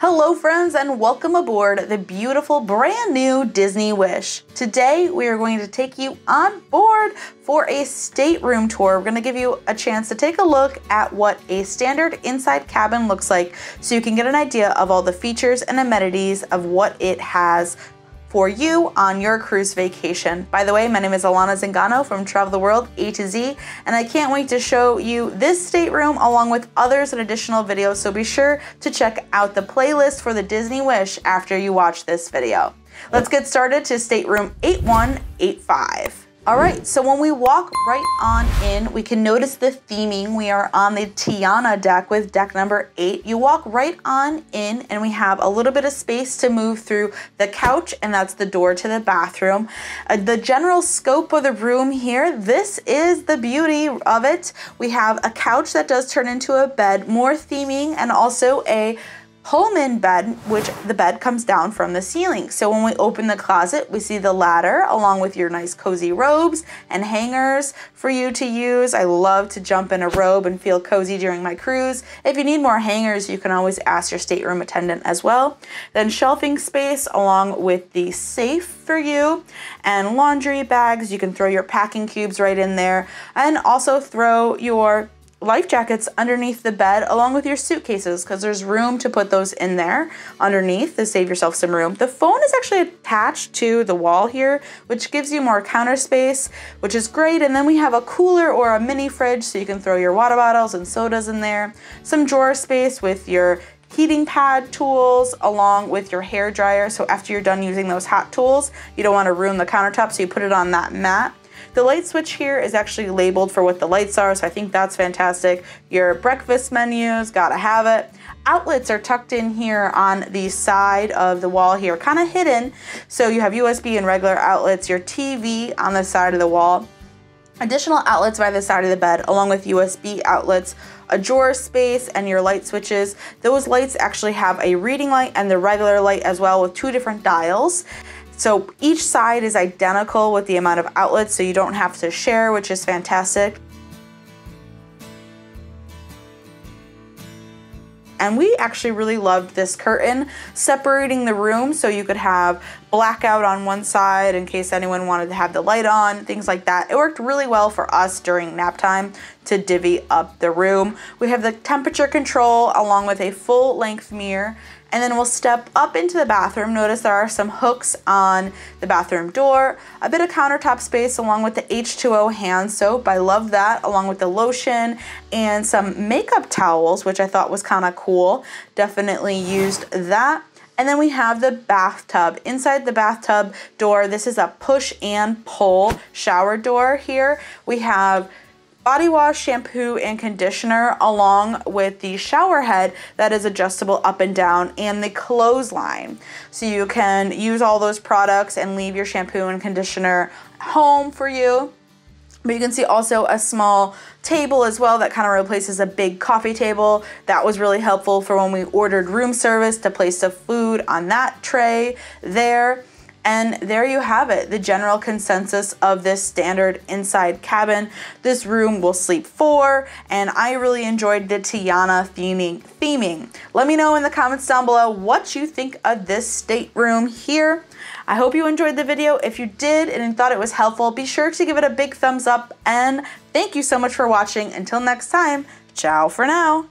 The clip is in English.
Hello friends and welcome aboard the beautiful brand new Disney Wish. Today we are going to take you on board for a stateroom tour. We're going to give you a chance to take a look at what a standard inside cabin looks like so you can get an idea of all the features and amenities of what it has for you on your cruise vacation. By the way, my name is Alana Zingano from Travel the World A to Z, and I can't wait to show you this stateroom along with others and additional videos, so be sure to check out the playlist for the Disney Wish after you watch this video. Let's get started to stateroom 8185. All right, so when we walk right on in, we can notice the theming. We are on the Tiana Deck with deck number 8. You walk right on in and we have a little bit of space to move through the couch, and that's the door to the bathroom. The general scope of the room here, this is the beauty of it. We have a couch that does turn into a bed, more theming, and also a pullman bed, which the bed comes down from the ceiling. So when we open the closet, we see the ladder along with your nice cozy robes and hangers for you to use. I love to jump in a robe and feel cozy during my cruise. If you need more hangers, you can always ask your stateroom attendant as well. Then shelving space along with the safe for you and laundry bags. You can throw your packing cubes right in there and also throw your life jackets underneath the bed along with your suitcases because there's room to put those in there underneath to save yourself some room. The phone is actually attached to the wall here, which gives you more counter space, which is great. And then we have a cooler or a mini fridge so you can throw your water bottles and sodas in there. Some drawer space with your heating pad tools along with your hair dryer. So after you're done using those hot tools, you don't want to ruin the countertop, so you put it on that mat. The light switch here is actually labeled for what the lights are, so I think that's fantastic. Your breakfast menus, gotta have it. Outlets are tucked in here on the side of the wall here, kind of hidden. So you have USB and regular outlets, your TV on the side of the wall, additional outlets by the side of the bed, along with USB outlets, a drawer space, and your light switches. Those lights actually have a reading light and the regular light as well with 2 different dials. So each side is identical with the amount of outlets, so you don't have to share, which is fantastic. And we actually really loved this curtain separating the room so you could have blackout on one side in case anyone wanted to have the light on, things like that. It worked really well for us during nap time to divvy up the room. We have the temperature control along with a full length mirror. And then we'll step up into the bathroom. Notice there are some hooks on the bathroom door, a bit of countertop space along with the H2O hand soap. I love that, along with the lotion and some makeup towels, which I thought was kind of cool. Definitely used that. And then we have the bathtub. Inside the bathtub door, this is a push and pull shower door here. We have body wash, shampoo, and conditioner along with the shower head that is adjustable up and down, and the clothesline. So you can use all those products and leave your shampoo and conditioner home for you. But you can see also a small table as well that kind of replaces a big coffee table. That was really helpful for when we ordered room service to place the food on that tray there. And there you have it, the general consensus of this standard inside cabin. This room will sleep 4, and I really enjoyed the Tiana theming. Let me know in the comments down below what you think of this stateroom here. I hope you enjoyed the video. If you did and thought it was helpful, be sure to give it a big thumbs up, and thank you so much for watching. Until next time, ciao for now.